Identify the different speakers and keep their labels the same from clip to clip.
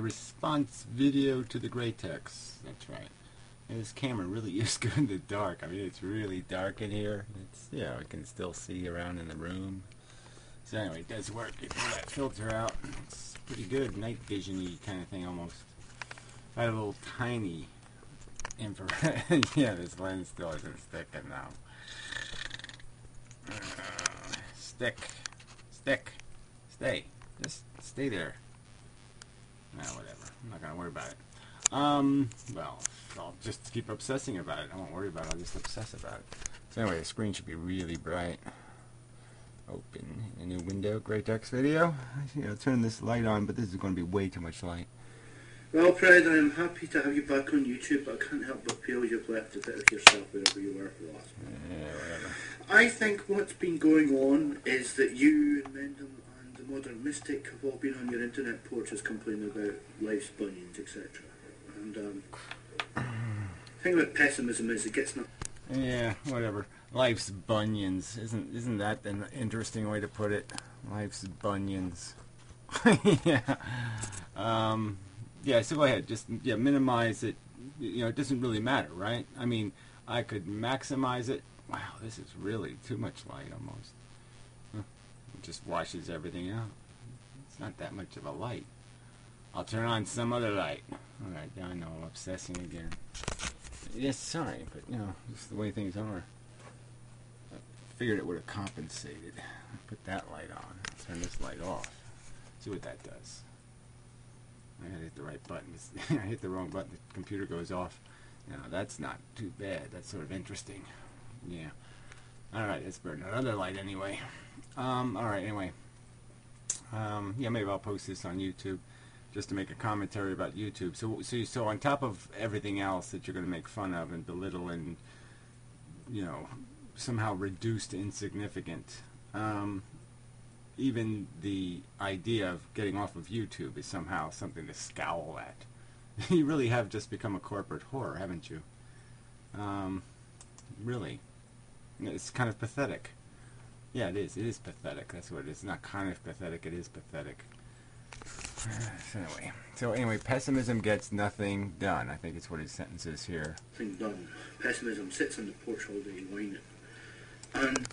Speaker 1: response video to the gray text. That's right. And this camera really is good in the dark. I mean, it's really dark in here. It's, yeah, I can still see around in the room. So anyway, it does work. You pull that filter out. It's pretty good, night vision-y kind of thing almost. I had a little tiny infrared. Yeah, this lens still isn't sticking now. Stay. Just stay there. Nah, whatever. I'm not gonna worry about it. Well, I'll just keep obsessing about it. I won't worry about it. I'll just obsess about it. So anyway, the screen should be really bright. Open a new window, gray text video. Turn this light on, but this is going to be way too much light.
Speaker 2: Well, Fred, I am happy to have you back on YouTube, but I can't help but feel you've left a bit of yourself wherever you were for the last one.
Speaker 1: Yeah, whatever.
Speaker 2: I think what's been going on is that you and Mendham and the Modern Mystic have all been on your internet porches complaining about life's bunions, etc. And the thing about pessimism is it gets nothing.
Speaker 1: Yeah, whatever. Life's bunions. Isn't that an interesting way to put it? Life's bunions. Yeah. Yeah, so go ahead. Just minimize it. It doesn't really matter, right? I mean, I could maximize it. Wow, this is really too much light almost. It just washes everything out. It's not that much of a light. I'll turn on some other light. Alright, now I know I'm obsessing again. Yes, sorry, but just the way things are. I figured it would have compensated. Put that light on. Turn this light off. See what that does. I gotta hit the right button. I hit the wrong button. The computer goes off. Now that's not too bad. That's sort of interesting. Yeah. Alright, let's burn another light anyway. Alright, anyway. Yeah, maybe I'll post this on YouTube just to make a commentary about YouTube. So on top of everything else that you're going to make fun of and belittle and, somehow reduce to insignificant, even the idea of getting off of YouTube is somehow something to scowl at. You really have just become a corporate whore, haven't you? Really. It's kind of pathetic. Yeah, it is. It is pathetic. That's what it is. It's not kind of pathetic. It is pathetic. So anyway, pessimism gets nothing done. I think it's what his sentence is here.
Speaker 2: Nothing done. Pessimism sits on the porch all day whining. And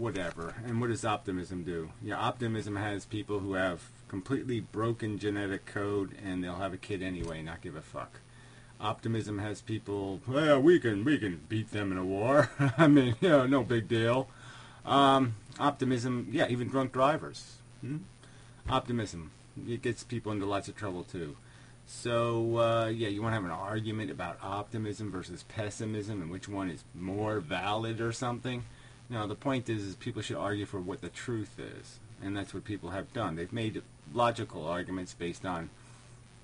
Speaker 1: whatever. And what does optimism do? Yeah, optimism has people who have completely broken genetic code and they'll have a kid anyway, not give a fuck. Optimism has people, well, we can beat them in a war. I mean, no big deal. Optimism, yeah, even drunk drivers. Optimism, it gets people into lots of trouble too. So, yeah, you want to have an argument about optimism versus pessimism and which one is more valid or something? No, the point is people should argue for what the truth is, and that's what people have done. They've made logical arguments based on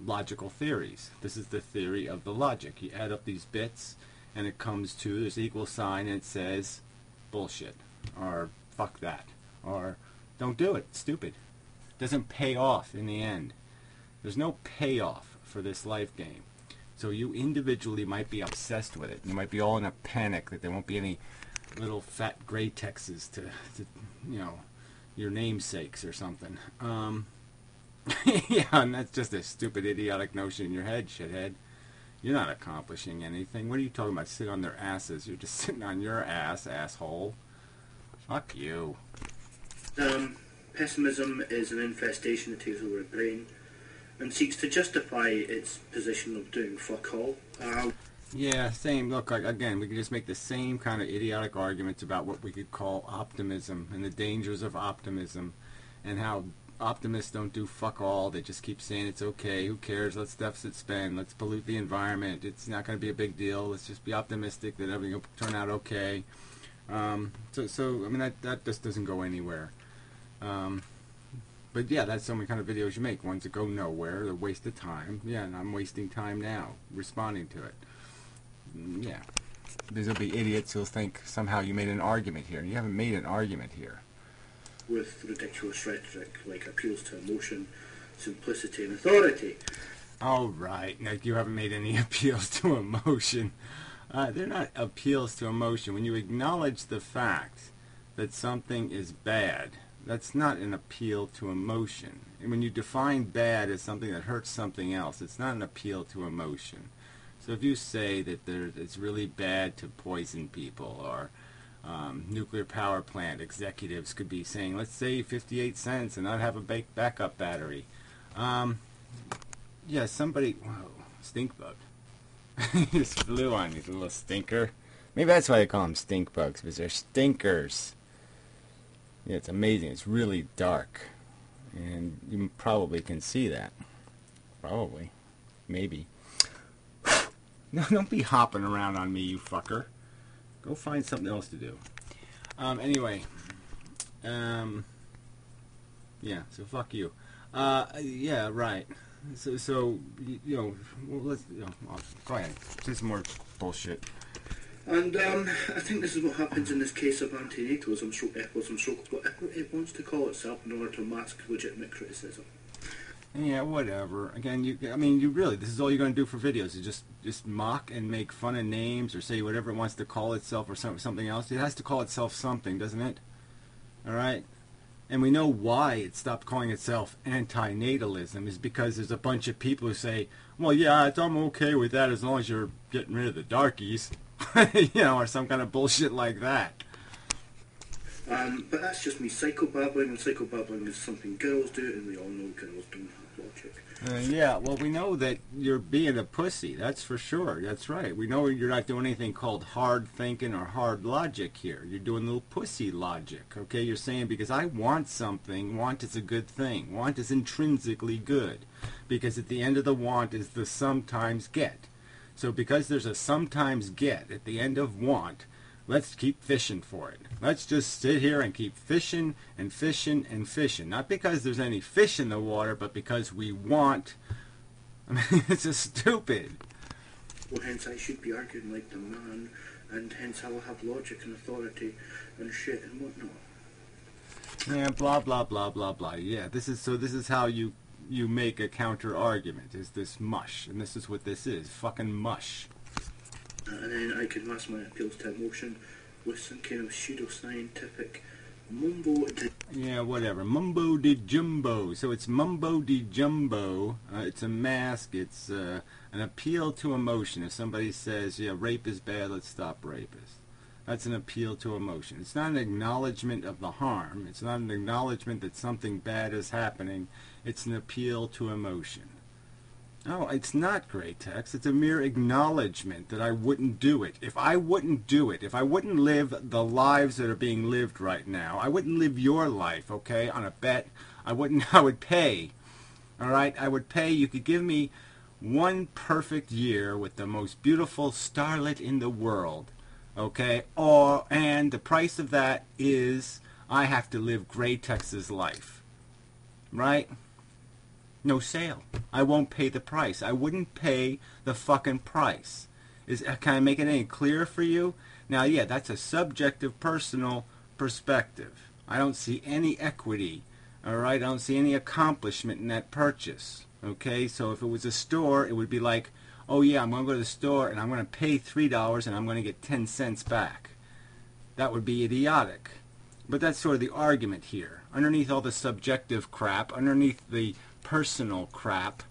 Speaker 1: logical theories. This is the theory of the logic. You add up these bits, and it comes to, there's an equal sign, and it says, bullshit, or fuck that, or don't do it, it's stupid. It doesn't pay off in the end. There's no payoff for this life game. So you individually might be obsessed with it. You might be all in a panic that there won't be any little fat gray texts to your namesakes or something. Yeah, and that's just a stupid, idiotic notion in your head, shithead. You're not accomplishing anything. What are you talking about? Sit on their asses. You're just sitting on your ass, asshole. Fuck you.
Speaker 2: Pessimism is an infestation that takes over a brain and seeks to justify its position of doing fuck all.
Speaker 1: Yeah, same. Look, again, we can just make the same kind of idiotic arguments about what we could call optimism and the dangers of optimism and how optimists don't do fuck all. They just keep saying it's okay, who cares, let's deficit spend, let's pollute the environment, it's not going to be a big deal, let's just be optimistic that everything will turn out okay. So I mean, that just doesn't go anywhere. But yeah, that's so many kind of videos you make, ones that go nowhere, they're a waste of time. Yeah, and I'm wasting time now responding to it. Yeah. There'll be idiots who'll think somehow you made an argument here. You haven't made an argument here.
Speaker 2: With ridiculous rhetoric like appeals to emotion, simplicity and authority.
Speaker 1: Oh, right. Like you haven't made any appeals to emotion. They're not appeals to emotion. When you acknowledge the fact that something is bad, That's not an appeal to emotion. And when you define bad as something that hurts something else, it's not an appeal to emotion. So if you say that it's really bad to poison people, or nuclear power plant executives could be saying, let's save 58 cents and not have a backup battery. Yeah, somebody... Whoa, stink bug. He just flew on you, little stinker. Maybe that's why they call them stink bugs, because they're stinkers. Yeah, it's amazing. It's really dark. And you probably can see that. Probably. Maybe. No, don't be hopping around on me, you fucker. Go find something else to do. Anyway. Yeah, so fuck you. Yeah, right. So you know, well, let's, go ahead. Say some more bullshit.
Speaker 2: And I think this is what happens in this case of antinatalism, what it wants to call itself in order to mask legitimate criticism.
Speaker 1: Yeah, whatever. Again, you really, this is all you're going to do for videos, is just mock and make fun of names, or say whatever it wants to call itself, or something else. It has to call itself something, doesn't it? All right? And we know why it stopped calling itself antinatalism, is because there's a bunch of people who say, well, yeah, I'm okay with that as long as you're getting rid of the darkies. Or some kind of bullshit like that.
Speaker 2: But that's just me psychobabbling, and psychobabbling is something girls do, and we all know girls don't have logic.
Speaker 1: Yeah, well, we know that you're being a pussy, that's for sure. That's right. We know you're not doing anything called hard thinking or hard logic here. You're doing little pussy logic, okay? You're saying, because I want something, want is a good thing. Want is intrinsically good, because at the end of the want is the sometimes get. So because there's a sometimes get at the end of want, let's keep fishing for it. Let's just sit here and keep fishing and fishing and fishing. Not because there's any fish in the water, but because we want. I mean, it's just stupid.
Speaker 2: Well, hence I should be arguing like the man, and hence I will have logic and authority and shit and whatnot.
Speaker 1: Yeah, blah, blah, blah, blah, blah. Yeah, this is how you make a counter argument, is this mush. And this is what this is, fucking mush.
Speaker 2: And then I can mask my appeals to emotion with some kind of pseudo-scientific mumbo.
Speaker 1: Yeah, whatever. Mumbo de jumbo. So it's mumbo de jumbo. It's a mask. It's an appeal to emotion. If somebody says, yeah, rape is bad, let's stop rapists. That's an appeal to emotion. It's not an acknowledgement of the harm. It's not an acknowledgement that something bad is happening. It's an appeal to emotion. No, it's not great text. It's a mere acknowledgement that I wouldn't do it. If I wouldn't do it, if I wouldn't live the lives that are being lived right now, I wouldn't live your life, okay, on a bet. I would pay. All right? I would pay. You could give me one perfect year with the most beautiful starlet in the world. Okay, and the price of that is I have to live Gray Tex's life, right? No sale. I won't pay the price. I wouldn't pay the fucking price. Can I make it any clearer for you? Now, yeah, that's a subjective, personal perspective. I don't see any equity, all right? I don't see any accomplishment in that purchase, okay? So if it was a store, it would be like, oh yeah, I'm going to go to the store and I'm going to pay $3 and I'm going to get 10 cents back. That would be idiotic. But that's sort of the argument here. Underneath all the subjective crap, underneath the personal crap,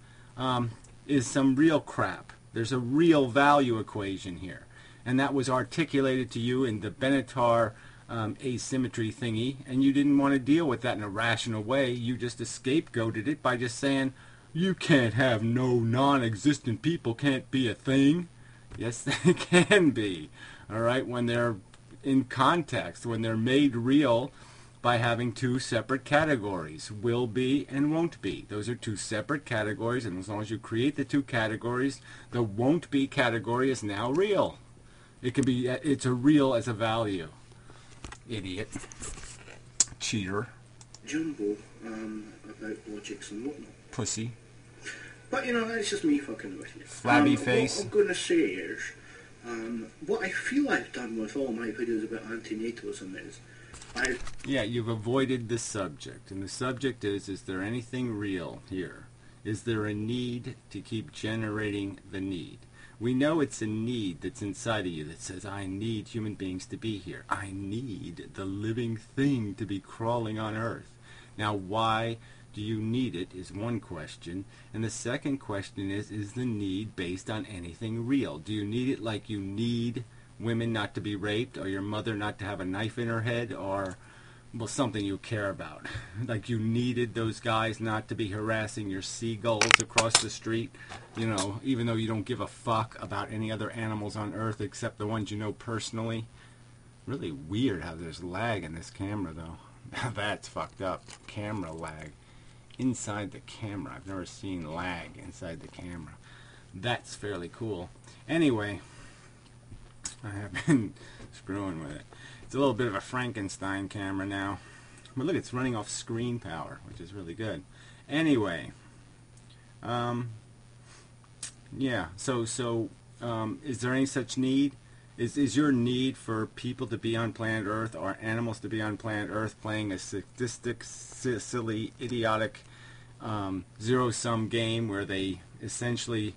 Speaker 1: is some real crap. There's a real value equation here. And that was articulated to you in the Benatar asymmetry thingy, and you didn't want to deal with that in a rational way. You just scapegoated it by just saying, you can't have no non-existent people can't be a thing. Yes, they can be. All right, when they're in context, when they're made real by having two separate categories, will be and won't be. Those are two separate categories, and as long as you create the two categories, the won't be category is now real. It can be, it's a real as a value. Idiot. Cheater.
Speaker 2: Jumbo, about logics and whatnot.
Speaker 1: Pussy.
Speaker 2: But, that's just me fucking with you.
Speaker 1: Flabby face.
Speaker 2: What I'm going to say is, what I feel I've done with all my videos about antinatalism is,
Speaker 1: yeah, you've avoided the subject. And the subject is there anything real here? Is there a need to keep generating the need? We know it's a need that's inside of you that says, I need human beings to be here. I need the living thing to be crawling on Earth. Now, why do you need it is one question. And the second question is the need based on anything real? Do you need it like you need women not to be raped, or your mother not to have a knife in her head, or, well, something you care about? Like you needed those guys not to be harassing your seagulls across the street, you know, even though you don't give a fuck about any other animals on Earth except the ones you know personally. Really weird how there's lag in this camera, though. That's fucked up. Camera lag. Inside the camera. I've never seen lag inside the camera. That's fairly cool. Anyway, I have been screwing with it. It's a little bit of a Frankenstein camera now. But look, it's running off screen power, which is really good. Anyway, yeah, so is there any such need? Is your need for people to be on planet Earth or animals to be on planet Earth playing a sadistic, silly, idiotic, zero-sum game where they essentially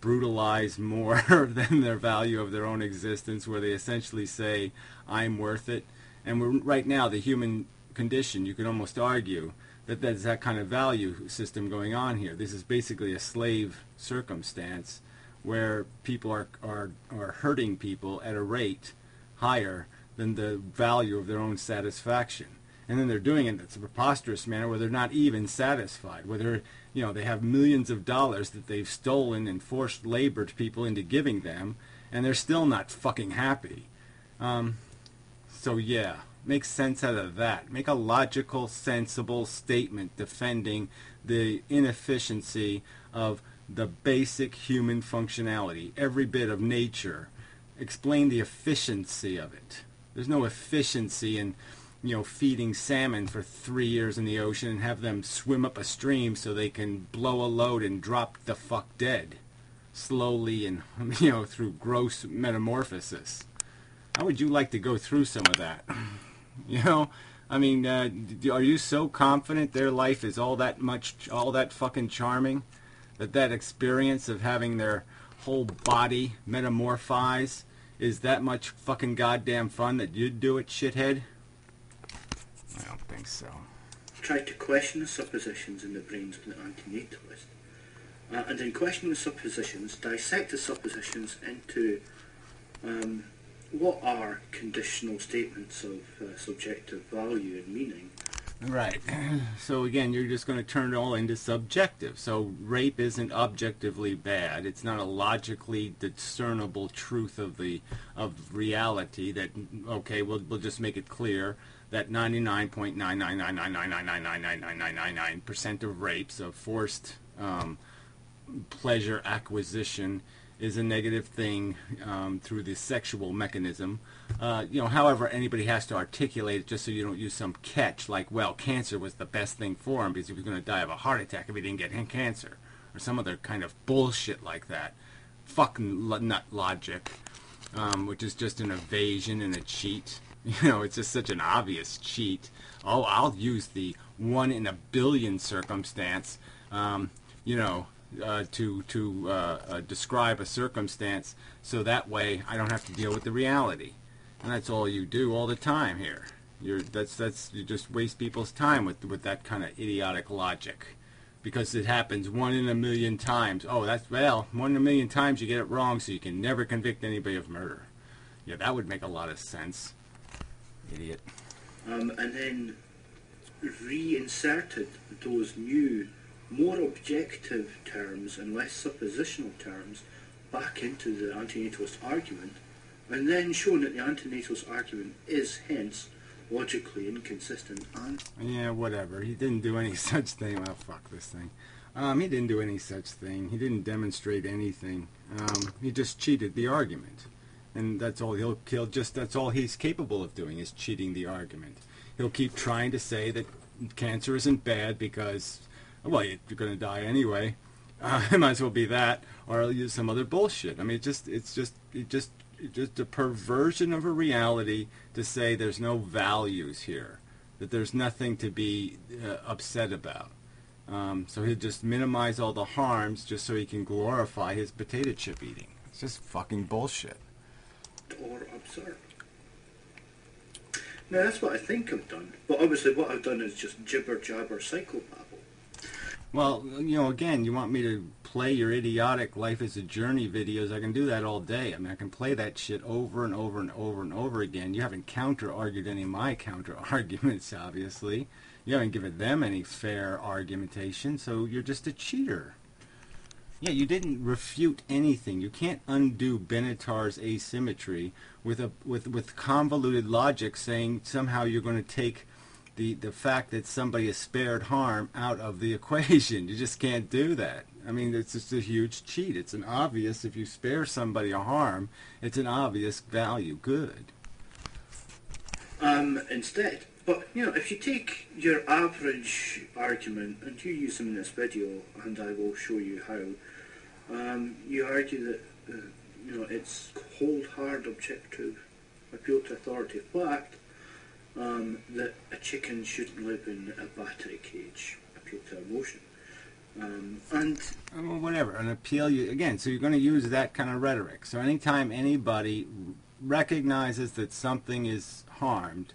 Speaker 1: brutalize more than their value of their own existence, where they essentially say, I'm worth it? And right now, the human condition, you could almost argue that there's that kind of value system going on here. This is basically a slave circumstance where people are hurting people at a rate higher than the value of their own satisfaction. And then they're doing it in a preposterous manner where they're not even satisfied, where they're, you know, they have millions of dollars that they've stolen and forced labored people into giving them, and they're still not fucking happy. So yeah, make sense out of that. Make a logical, sensible statement defending the inefficiency of the basic human functionality, every bit of nature. Explain the efficiency of it. There's no efficiency in, you know, feeding salmon for 3 years in the ocean and have them swim up a stream so they can blow a load and drop the fuck dead slowly and, you know, through gross metamorphosis. How would you like to go through some of that? You know, I mean, are you so confident their life is all that fucking charming? That experience of having their whole body metamorphise is that much fucking goddamn fun that you'd do it, shithead? I don't think so.
Speaker 2: Try to question the suppositions in the brains of the antinatalist. And in questioning the suppositions, dissect the suppositions into what are conditional statements of subjective value and meaning.
Speaker 1: Right. So again, you're just going to turn it all into subjective. So rape isn't objectively bad. It's not a logically discernible truth of reality that, okay, we'll just make it clear that 99.99999999999% of rapes, of forced pleasure acquisition, is a negative thing through the sexual mechanism. You know, however, anybody has to articulate it just so you don't use some catch like, well, cancer was the best thing for him because he was going to die of a heart attack if he didn't get cancer, or some other kind of bullshit like that. Fucking nut logic, which is just an evasion and a cheat. You know, it's just such an obvious cheat. Oh, I'll use the 1 in a billion circumstance, you know, to describe a circumstance, so that way I don't have to deal with the reality. And that's all you do all the time here. You just waste people's time with that kind of idiotic logic, because it happens 1 in a million times. Oh, 1 in a million times you get it wrong, so you can never convict anybody of murder. Yeah, that would make a lot of sense. Idiot.
Speaker 2: And then reinserted those new, more objective terms and less suppositional terms back into the antinatalist argument, and then shown that the antinatalist argument is hence logically inconsistent. And
Speaker 1: yeah, whatever. He didn't do any such thing. Well, fuck this thing. He didn't do any such thing. He didn't demonstrate anything. He just cheated the argument, and that's all that's all he's capable of doing, is cheating the argument. He'll keep trying to say that cancer isn't bad because, well, you're going to die anyway. It might as well be that, or I'll use some other bullshit. I mean, it's just a perversion of a reality to say there's no values here, that there's nothing to be upset about. So he'll just minimize all the harms just so he can glorify his potato chip eating. It's just fucking bullshit.
Speaker 2: or absurd. Now, that's what I think I've done. But obviously what I've done is just jibber-jabber psychobabble.
Speaker 1: Well, you know, again, you want me to play your idiotic Life is a Journey videos, I can do that all day. I mean, I can play that shit over and over and over and over again. You haven't counter-argued any of my counter-arguments, obviously. You haven't given them any fair argumentation, so you're just a cheater. Yeah, you didn't refute anything. You can't undo Benatar's asymmetry with convoluted logic saying somehow you're going to take the fact that somebody is spared harm out of the equation. You just can't do that. I mean, it's just a huge cheat. It's an obvious, if you spare somebody a harm, it's an obvious value good.
Speaker 2: Instead. But, you know, if you take your average argument, and you use them in this video, and I will show you how, you argue that, you know, it's cold, hard, objective, appeal to authority fact, that a chicken shouldn't live in a battery cage, appeal to emotion. And
Speaker 1: well, whatever, an appeal, again, so you're going to use that kind of rhetoric. So anytime anybody recognizes that something is harmed,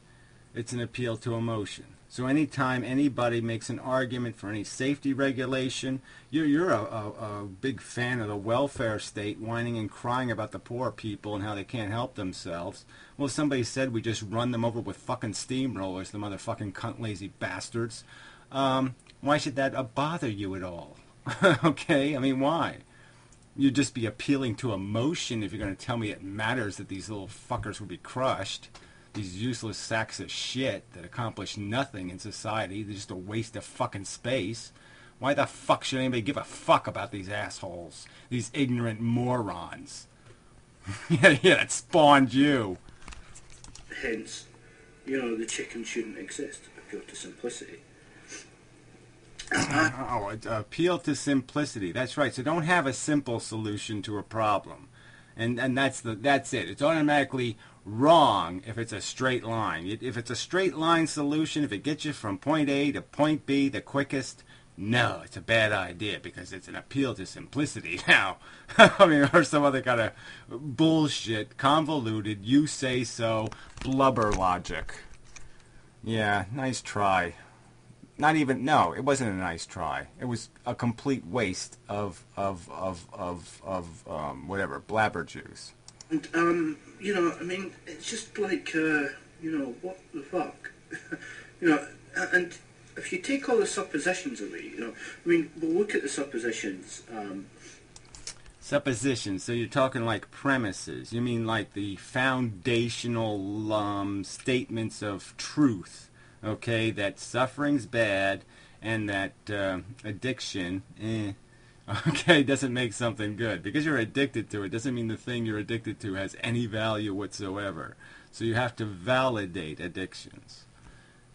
Speaker 1: it's an appeal to emotion. So anytime anybody makes an argument for any safety regulation, you're a big fan of the welfare state, whining and crying about the poor people and how they can't help themselves. Well, if somebody said we just run them over with fucking steamrollers, the motherfucking cunt lazy bastards, why should that bother you at all? Okay, I mean, why? You'd just be appealing to emotion if you're going to tell me it matters that these little fuckers would be crushed. These useless sacks of shit that accomplish nothing in society. They're just a waste of fucking space. Why the fuck should anybody give a fuck about these assholes? These ignorant morons. yeah, that spawned you.
Speaker 2: hence, you know, the chicken shouldn't exist. Appeal to simplicity.
Speaker 1: Appeal to simplicity. That's right. So don't have a simple solution to a problem. And that's it. It's automatically wrong if it's a straight line. If it's a straight line solution, if it gets you from point A to point B the quickest, no, it's a bad idea because it's an appeal to simplicity now. I mean, or some other kind of bullshit, convoluted, you say so, blubber logic. Yeah, nice try. Not even, no, it wasn't a nice try. It was a complete waste of whatever, blabber juice.
Speaker 2: And, you know, I mean, it's just like, you know, what the fuck? You know, and if you take all the suppositions away, you know, I mean, we'll look at the suppositions.
Speaker 1: Suppositions, so you're talking like premises. You mean like the foundational statements of truth. Okay, that suffering's bad, and that addiction, okay, doesn't make something good. Because you're addicted to it doesn't mean the thing you're addicted to has any value whatsoever. So you have to validate addictions.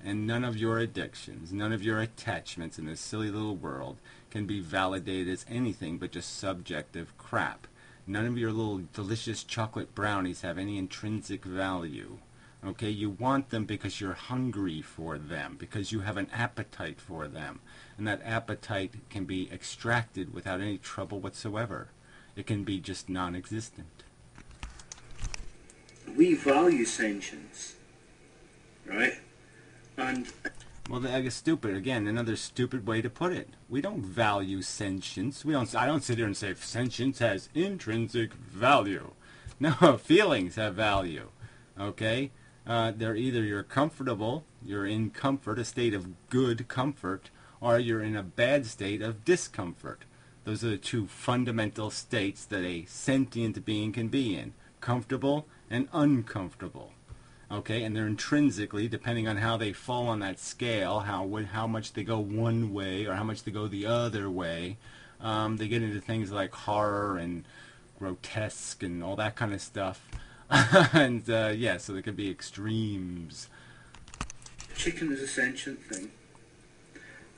Speaker 1: And none of your addictions, none of your attachments in this silly little world can be validated as anything but just subjective crap. None of your little delicious chocolate brownies have any intrinsic value. Okay, you want them because you're hungry for them, because you have an appetite for them. And that appetite can be extracted without any trouble whatsoever. It can be just non-existent.
Speaker 2: We value sentience, right? And
Speaker 1: well, I guess stupid. Again, another stupid way to put it. We don't value sentience. I don't sit here and say sentience has intrinsic value. No, feelings have value. Okay? They're either you're comfortable, you're in comfort, a state of good comfort, or you're in a bad state of discomfort. Those are the two fundamental states that a sentient being can be in. Comfortable and uncomfortable. Okay, and they're intrinsically, depending on how they fall on that scale, how much they go one way or how much they go the other way, they get into things like horror and grotesque and all that kind of stuff. And yeah, so there can be extremes.
Speaker 2: Chicken is a sentient thing,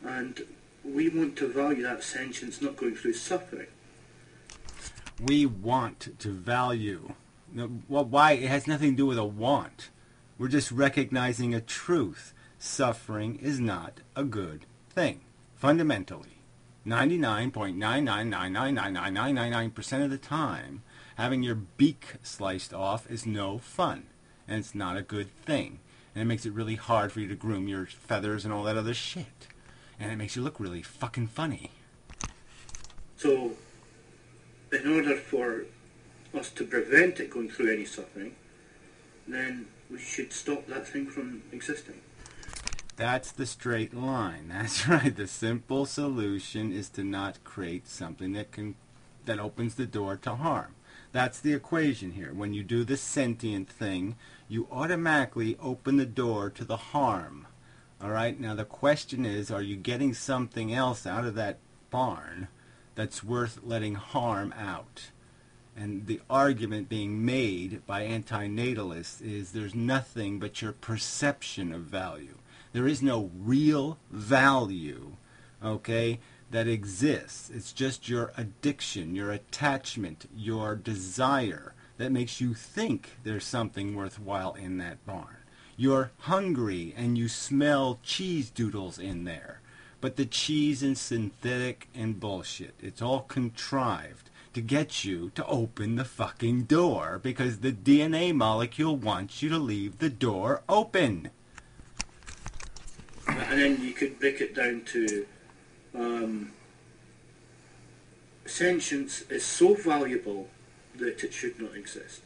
Speaker 2: and we want to value that sentience not going through suffering.
Speaker 1: We want to value. Well, why? It has nothing to do with a want. We're just recognizing a truth. Suffering is not a good thing, fundamentally. 99.999999999% of the time, having your beak sliced off is no fun, and it's not a good thing. And it makes it really hard for you to groom your feathers and all that other shit. And it makes you look really fucking funny.
Speaker 2: So, in order for us to prevent it going through any suffering, then we should stop that thing from existing.
Speaker 1: That's the straight line. That's right. The simple solution is to not create something that opens the door to harm. That's the equation here. When you do the sentient thing, you automatically open the door to the harm. All right? Now the question is, are you getting something else out of that barn that's worth letting harm out? And the argument being made by antinatalists is there's nothing but your perception of value. There is no real value, okay, that exists. It's just your addiction, your attachment, your desire that makes you think there's something worthwhile in that barn. You're hungry and you smell cheese doodles in there. But the cheese is synthetic and bullshit. It's all contrived to get you to open the fucking door because the DNA molecule wants you to leave the door open.
Speaker 2: And then you could break it down to sentience is so valuable that it should not exist.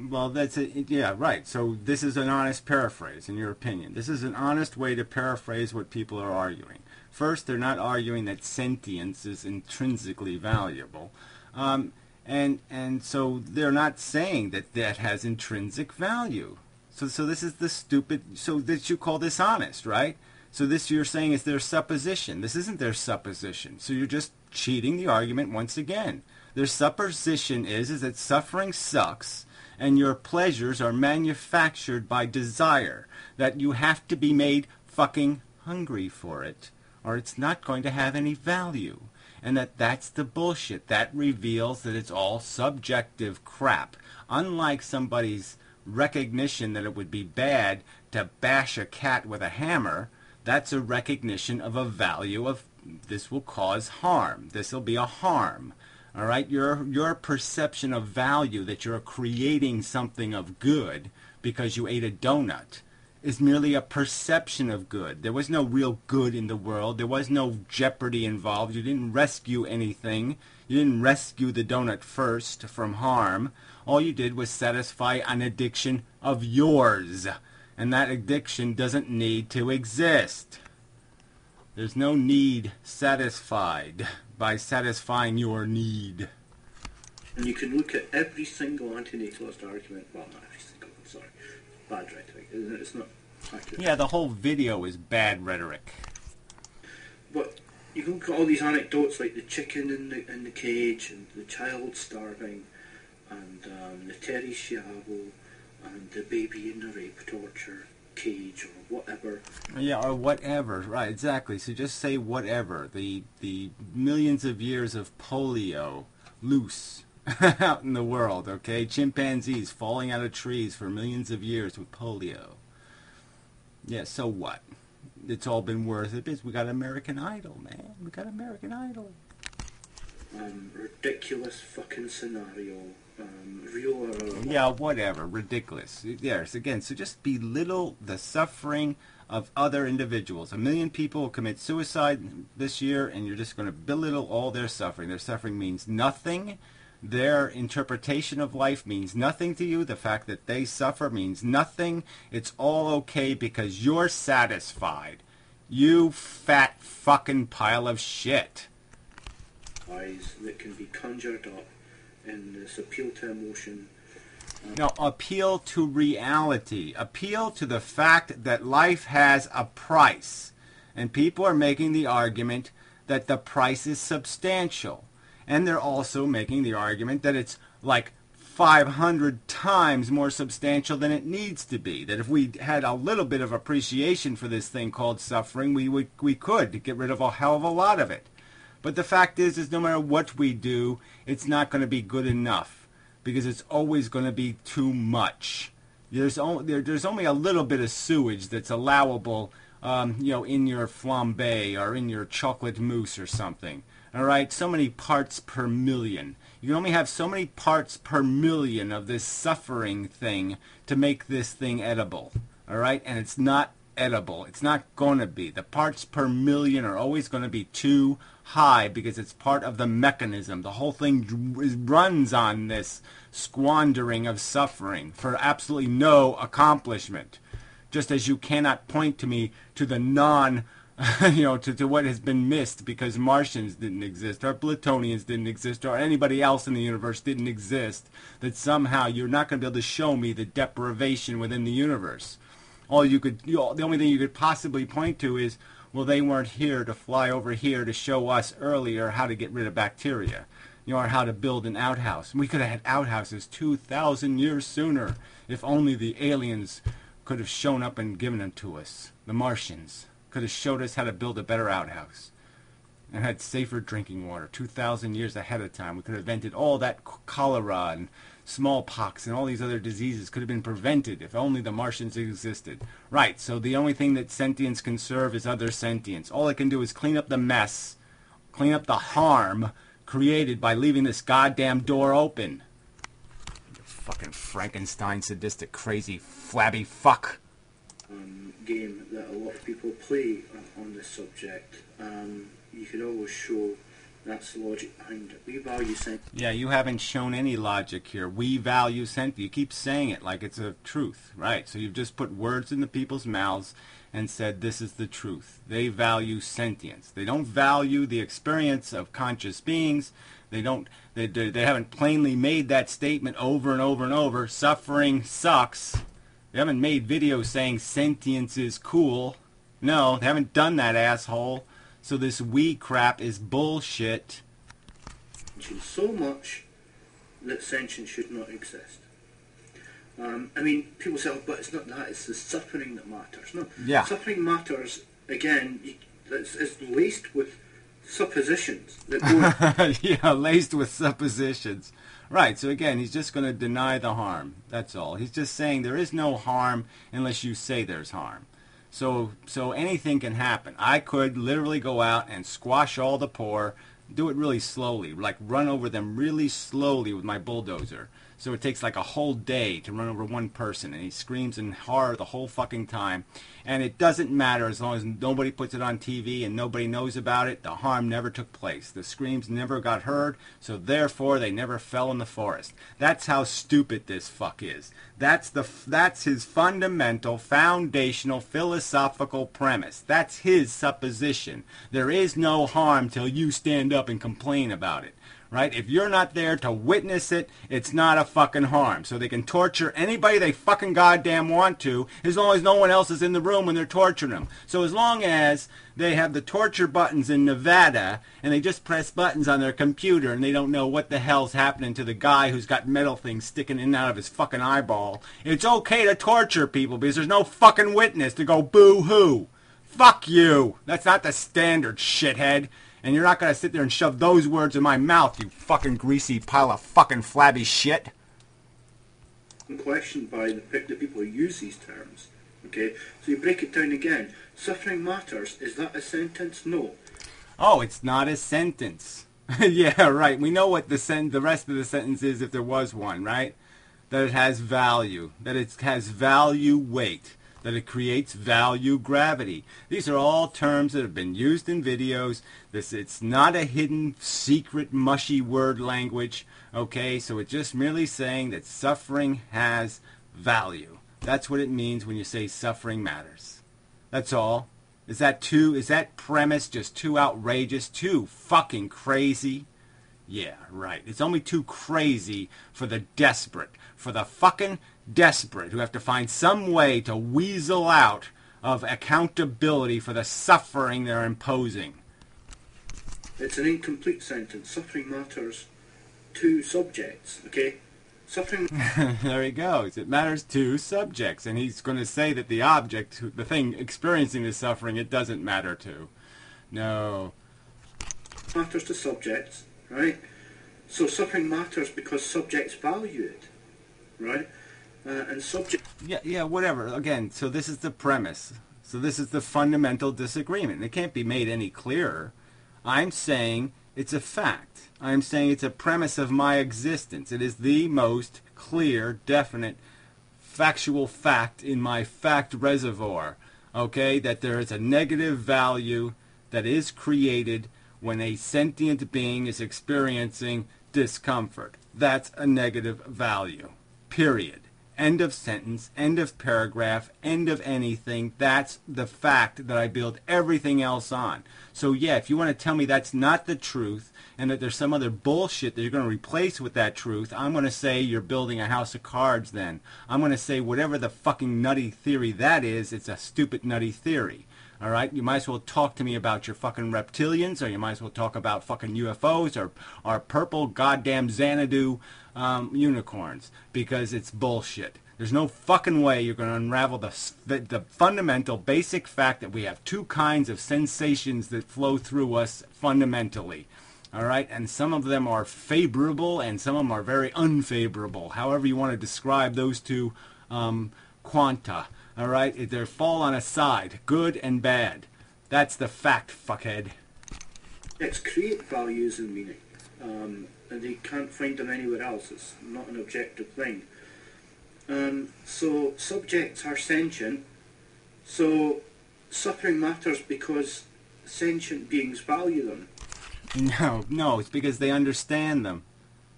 Speaker 1: Well, that's it. Yeah, right. So this is an honest paraphrase, in your opinion. This is an honest way to paraphrase what people are arguing. First, they're not arguing that sentience is intrinsically valuable. And so they're not saying that that has intrinsic value. So this is the stupid, so that you call this honest, right? So this you're saying is their supposition. This isn't their supposition. So you're just cheating the argument once again. Their supposition is that suffering sucks and your pleasures are manufactured by desire, that you have to be made fucking hungry for it, or it's not going to have any value. And that's the bullshit. That reveals that it's all subjective crap. Unlike somebody's recognition that it would be bad to bash a cat with a hammer, that's a recognition of a value of this will cause harm. This will be a harm. All right, your perception of value that you're creating something of good because you ate a donut is merely a perception of good. There was no real good in the world. There was no jeopardy involved. You didn't rescue anything. You didn't rescue the donut first from harm. All you did was satisfy an addiction of yours. And that addiction doesn't need to exist. There's no need satisfied by satisfying your need.
Speaker 2: And you can look at every single antinatalist argument. Well, not every single one, sorry. Bad rhetoric. It's not accurate.
Speaker 1: Yeah, the whole video is bad rhetoric.
Speaker 2: But you can look at all these anecdotes like the chicken in the cage and the child starving and the Terry Schiavo and the baby in the rape torture cage or whatever.
Speaker 1: Yeah, or whatever, right, exactly. So just say whatever. The millions of years of polio loose out in the world, okay? Chimpanzees falling out of trees for millions of years with polio. Yeah, so what? It's all been worth it because we got American Idol, man. We got American Idol.
Speaker 2: Ridiculous fucking scenario. Real or...
Speaker 1: Yeah, whatever. Ridiculous. Yes, again, so just belittle the suffering of other individuals. 1 million people will commit suicide this year, and you're just going to belittle all their suffering. Their suffering means nothing. Their interpretation of life means nothing to you. The fact that they suffer means nothing. It's all okay because you're satisfied. You fat fucking pile of shit.
Speaker 2: Eyes that can be conjured up in this appeal to emotion.
Speaker 1: No, appeal to reality. Appeal to the fact that life has a price. And people are making the argument that the price is substantial. And they're also making the argument that it's like 500 times more substantial than it needs to be. That if we had a little bit of appreciation for this thing called suffering, we could get rid of a hell of a lot of it. But the fact is no matter what we do, it's not going to be good enough because it's always going to be too much. There's only a little bit of sewage that's allowable in your flambe or in your chocolate mousse or something. All right, so many parts per million. You can only have so many parts per million of this suffering thing to make this thing edible. All right, and it's not edible. It's not going to be. The parts per million are always going to be too high because it's part of the mechanism. The whole thing runs on this squandering of suffering for absolutely no accomplishment. Just as you cannot point to me to the to what has been missed because Martians didn't exist, or Plutonians didn't exist, or anybody else in the universe didn't exist, that somehow you're not going to be able to show me the deprivation within the universe. The only thing you could possibly point to is, well, they weren't here to fly over here to show us earlier how to get rid of bacteria, or how to build an outhouse. We could have had outhouses 2,000 years sooner if only the aliens could have shown up and given them to us. The Martians could have showed us how to build a better outhouse and had safer drinking water 2,000 years ahead of time. We could have invented all that cholera and smallpox and all these other diseases could have been prevented if only the Martians existed. Right, so the only thing that sentience can serve is other sentience. All it can do is clean up the mess, clean up the harm created by leaving this goddamn door open. You fucking Frankenstein, sadistic, crazy, flabby fuck.
Speaker 2: Game that a lot of people play on this subject. You could always show that's the logic behind it. We value sentience.
Speaker 1: Yeah, you haven't shown any logic here. We value sentience. You keep saying it like it's a truth, right? So you've just put words in the people's mouths and said this is the truth. They value sentience. They don't value the experience of conscious beings. They haven't plainly made that statement over and over and over. Suffering sucks. They haven't made videos saying sentience is cool. No, they haven't done that, asshole. So this we crap is bullshit.
Speaker 2: So much that sentience should not exist. People say, oh, but it's not that, it's the suffering that matters. No,
Speaker 1: yeah.
Speaker 2: Suffering matters, again, it's laced with suppositions. That
Speaker 1: yeah, laced with suppositions. Right, so again, he's just going to deny the harm. That's all. He's just saying there is no harm unless you say there's harm. So anything can happen. I could literally go out and squash all the poor, do it really slowly, like run over them really slowly with my bulldozer. So it takes like a whole day to run over one person, and he screams in horror the whole fucking time. And it doesn't matter as long as nobody puts it on TV and nobody knows about it. The harm never took place. The screams never got heard, so therefore they never fell in the forest. That's how stupid this fuck is. That's his fundamental, foundational, philosophical premise. That's his supposition. There is no harm till you stand up and complain about it. Right? If you're not there to witness it, it's not a fucking harm. So they can torture anybody they fucking goddamn want to, as long as no one else is in the room when they're torturing them. So as long as they have the torture buttons in Nevada, and they just press buttons on their computer, and they don't know what the hell's happening to the guy who's got metal things sticking in and out of his fucking eyeball, it's okay to torture people because there's no fucking witness to go boo-hoo. Fuck you. That's not the standard, shithead. And you're not going to sit there and shove those words in my mouth, you fucking greasy pile of fucking flabby shit.
Speaker 2: Questioned by the people who use these terms. Okay, so you break it down again. Suffering matters. Is that a sentence? No.
Speaker 1: Oh, it's not a sentence. Yeah, right. We know what the rest of the sentence is if there was one, right? That it has value. That it has value weight. That it creates value gravity. These are all terms that have been used in videos. It's not a hidden, secret, mushy word language. Okay, so it's just merely saying that suffering has value. That's what it means when you say suffering matters. That's all. Is that premise just too outrageous, too fucking crazy? Yeah, right. It's only too crazy for the desperate, for the fucking desperate who have to find some way to weasel out of accountability for the suffering they're imposing.
Speaker 2: It's an incomplete sentence. Suffering matters to subjects, okay? Suffering...
Speaker 1: There he goes. It matters to subjects. And he's going to say that the object, the thing experiencing the suffering, it doesn't matter to. No.
Speaker 2: Matters to subjects, right? So suffering matters because subjects value it, right? And subject...
Speaker 1: Yeah, whatever. Again, so this is the premise. So this is the fundamental disagreement. And it can't be made any clearer. I'm saying it's a fact. I'm saying it's a premise of my existence. It is the most clear, definite, factual fact in my fact reservoir. Okay, that there is a negative value that is created when a sentient being is experiencing discomfort. That's a negative value. Period. End of sentence, end of paragraph, end of anything. That's the fact that I build everything else on. So yeah, if you want to tell me that's not the truth and that there's some other bullshit that you're going to replace with that truth, I'm going to say you're building a house of cards then. I'm going to say whatever the fucking nutty theory that is, it's a stupid nutty theory. All right, you might as well talk to me about your fucking reptilians, or you might as well talk about fucking UFOs or purple goddamn Xanadu unicorns, because it's bullshit. There's no fucking way you're going to unravel the fundamental basic fact that we have two kinds of sensations that flow through us fundamentally. All right, and some of them are favorable and some of them are very unfavorable. However you want to describe those two quanta. All right, they fall on a side, good and bad. That's the fact, fuckhead.
Speaker 2: It's create values and meaning, and they can't find them anywhere else. It's not an objective thing. So subjects are sentient. So suffering matters because sentient beings value them.
Speaker 1: No, it's because they understand them.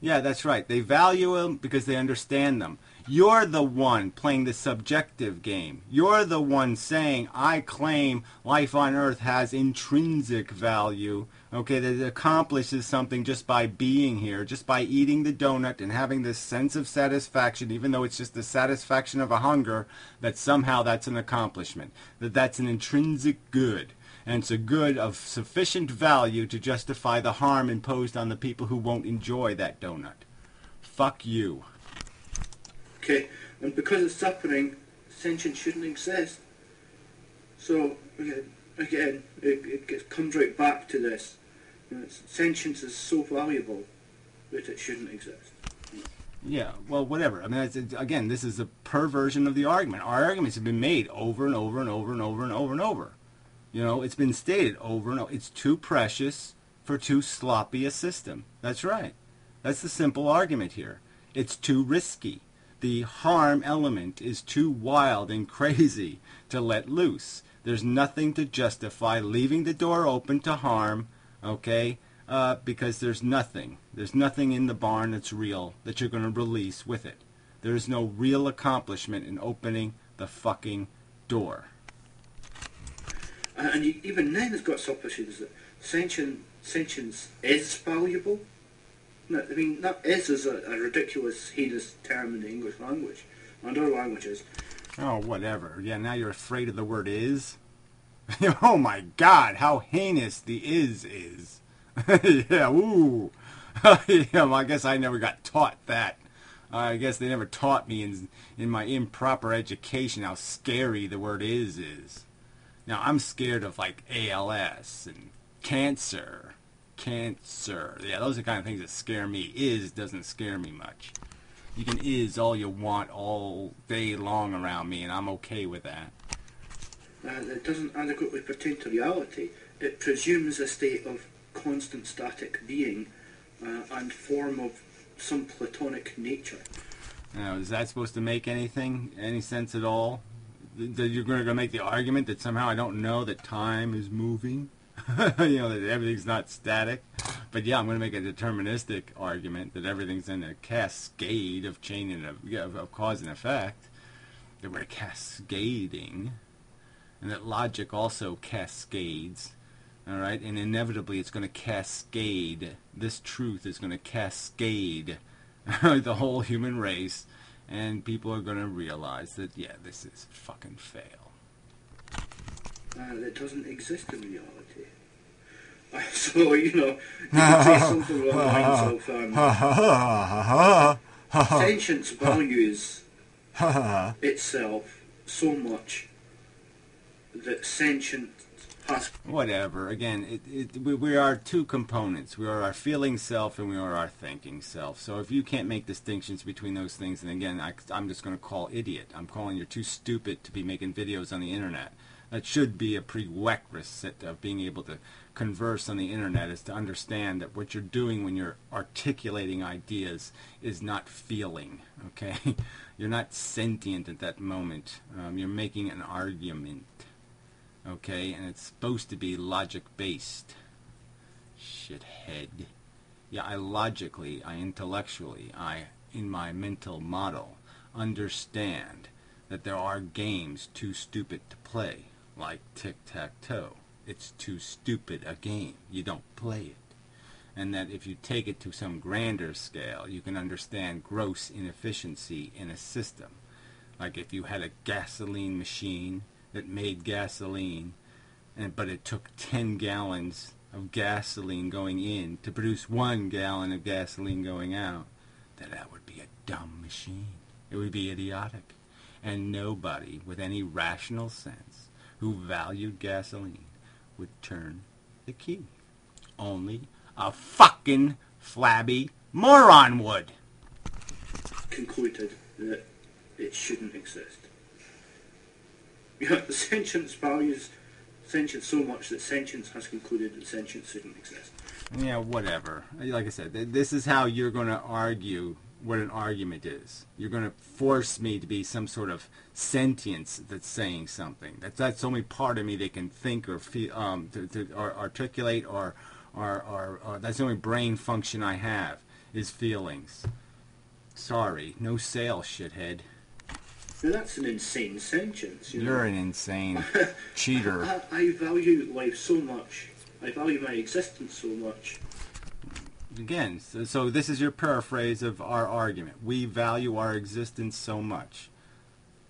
Speaker 1: Yeah, that's right. They value them because they understand them. You're the one playing the subjective game. You're the one saying, I claim life on Earth has intrinsic value, okay, that it accomplishes something just by being here, just by eating the donut and having this sense of satisfaction, even though it's just the satisfaction of a hunger, that somehow that's an accomplishment, that that's an intrinsic good. And it's a good of sufficient value to justify the harm imposed on the people who won't enjoy that donut. Fuck you.
Speaker 2: Okay, and because it's suffering, sentience shouldn't exist. So, again, it comes right back to this. You know, sentience is so valuable that it shouldn't exist.
Speaker 1: Yeah, well, whatever. I mean, again, this is a perversion of the argument. Our arguments have been made over and over and over and over and over and over. You know, it's been stated over and over. It's too precious for too sloppy a system. That's right. That's the simple argument here. It's too risky. The harm element is too wild and crazy to let loose. There's nothing to justify leaving the door open to harm, okay, because there's nothing. There's nothing in the barn that's real that you're going to release with it. There is no real accomplishment in opening the fucking door.
Speaker 2: And even then it's got sub-issues that sentience is valuable. No, I mean, that is a ridiculous, heinous term in the English language and other languages.
Speaker 1: Oh, whatever. Yeah, now you're afraid of the word is? Oh my God, how heinous the is. Yeah, ooh. Yeah, well, I guess I never got taught that. I guess they never taught me in my improper education how scary the word is. Now, I'm scared of, like, ALS and cancer. Yeah, those are the kind of things that scare me. Is doesn't scare me much. You can is all you want all day long around me, and I'm okay with that.
Speaker 2: It doesn't adequately pertain to reality. It presumes a state of constant static being and form of some platonic nature.
Speaker 1: Now, is that supposed to make any sense at all? That you're going to make the argument that somehow I don't know that time is moving? You know, that everything's not static. But yeah, I'm going to make a deterministic argument that everything's in a cascade of chain and of cause and effect. That we're cascading. And that logic also cascades. All right? And inevitably it's going to cascade. This truth is going to cascade the whole human race. And people are going to realize that, yeah, this is fucking fail.
Speaker 2: It doesn't exist in reality. So, you know, you can say something along the lines of sentience values itself so much that sentient has...
Speaker 1: Whatever. Again, we are two components. We are our feeling self and we are our thinking self. So if you can't make distinctions between those things, then again, I'm just going to call idiot. I'm calling you're too stupid to be making videos on the internet. That should be a prerequisite of being able to converse on the internet, is to understand that what you're doing when you're articulating ideas is not feeling, okay? You're not sentient at that moment. You're making an argument, okay? And it's supposed to be logic-based. Shithead. Yeah, I logically, I intellectually, I, in my mental model, understand that there are games too stupid to play, like tic-tac-toe. It's too stupid a game. You don't play it. And that if you take it to some grander scale, you can understand gross inefficiency in a system. Like if you had a gasoline machine that made gasoline, but it took 10 gallons of gasoline going in to produce 1 gallon of gasoline going out, that would be a dumb machine. It would be idiotic. And nobody with any rational sense who valued gasoline would turn the key. Only a fucking flabby moron would.
Speaker 2: Concluded that it shouldn't exist. The sentience values sentience so much that sentience has concluded that sentience shouldn't exist.
Speaker 1: Yeah, whatever. Like I said, this is how you're going to argue what an argument is. You're going to force me to be some sort of sentience that's saying something. That's only part of me that can think or feel, or articulate, or that's the only brain function I have, is feelings. Sorry, no sale, shithead.
Speaker 2: Now that's an insane sentience.
Speaker 1: You're an insane cheater.
Speaker 2: I value life so much. I value my existence so much.
Speaker 1: Again, so this is your paraphrase of our argument. We value our existence so much.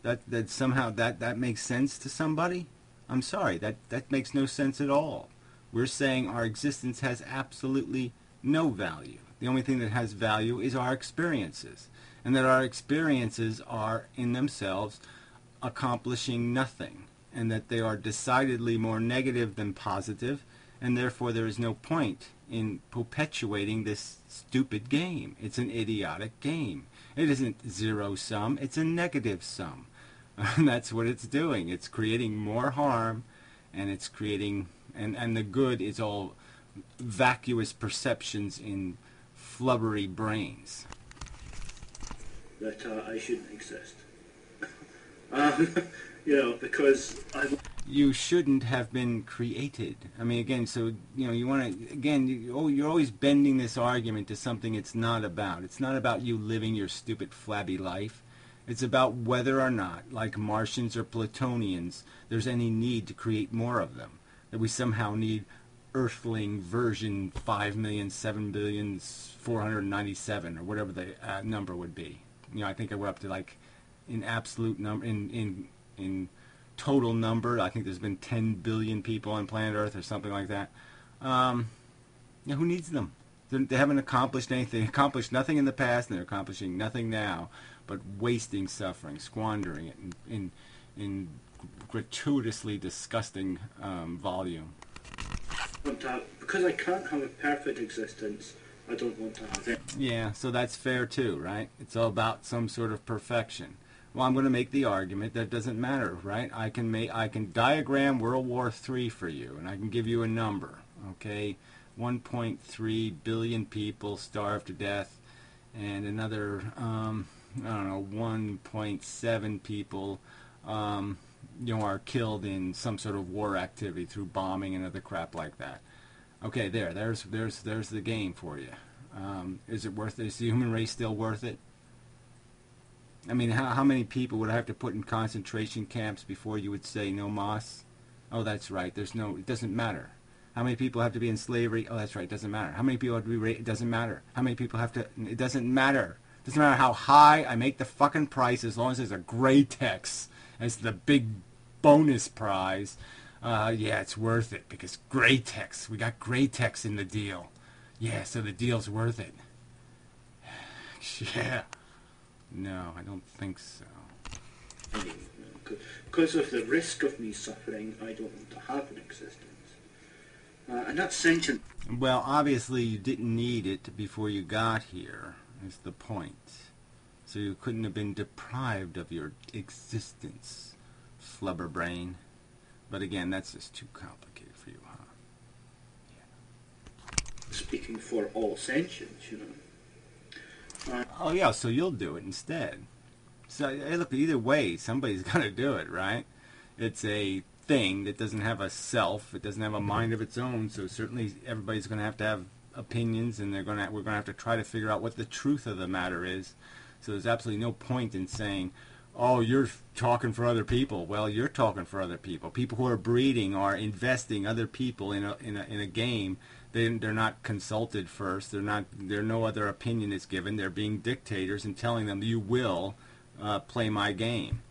Speaker 1: That somehow that makes sense to somebody? I'm sorry, that makes no sense at all. We're saying our existence has absolutely no value. The only thing that has value is our experiences. And that our experiences are in themselves accomplishing nothing. And that they are decidedly more negative than positive. And therefore there is no point in perpetuating this stupid game. It's an idiotic game. It isn't zero sum, it's a negative sum. And that's what it's doing. It's creating more harm, and it's creating, and the good is all vacuous perceptions in flubbery brains.
Speaker 2: That I shouldn't exist. Because
Speaker 1: you shouldn't have been created. I mean, again, so, you want to, again, you're always bending this argument to something it's not about. It's not about you living your stupid, flabby life. It's about whether or not, like Martians or Plutonians, there's any need to create more of them. That we somehow need Earthling version 5,007,497, or whatever the number would be. I think we're up to, like, in absolute number, in total number, I think there's been 10 billion people on planet Earth or something like that. Who needs them? They haven't accomplished anything. They accomplished nothing in the past, and they're accomplishing nothing now, but wasting suffering, squandering it in gratuitously disgusting volume.
Speaker 2: Because I can't have a perfect existence, I don't want to have it.
Speaker 1: Yeah, so that's fair too, right? It's all about some sort of perfection. Well, I'm going to make the argument that doesn't matter, right? I can diagram World War III for you, and I can give you a number, okay? 1.3 billion people starved to death, and another, 1.7 people, are killed in some sort of war activity through bombing and other crap like that. Okay, there's the game for you. Is it worth it? Is the human race still worth it? I mean, how many people would I have to put in concentration camps before you would say no mas? Oh, that's right. It doesn't matter. How many people have to be in slavery? Oh, that's right. It doesn't matter. How many people have to be raped? It doesn't matter. How many people have to? It doesn't matter. It doesn't matter how high I make the fucking price, as long as there's a gray text as the big bonus prize. Yeah, it's worth it because gray text. We got gray text in the deal. Yeah, so the deal's worth it. Yeah. No, I don't think so.
Speaker 2: Because of the risk of me suffering, I don't want to have an existence. And that's sentient.
Speaker 1: Well, obviously you didn't need it before you got here, is the point. So you couldn't have been deprived of your existence, flubber brain. But again, that's just too complicated for you, huh?
Speaker 2: Speaking for all sentience, you know.
Speaker 1: Oh yeah, so you'll do it instead. So hey, look, either way, somebody's got to do it, right? It's a thing that doesn't have a self. It doesn't have a mind of its own. So certainly everybody's going to have opinions, and we're going to have to try to figure out what the truth of the matter is. So there's absolutely no point in saying, "Oh, you're talking for other people." Well, you're talking for other people. People who are breeding are investing other people in a game. They're not consulted first. No other opinion is given. They're being dictators and telling them, "You will play my game."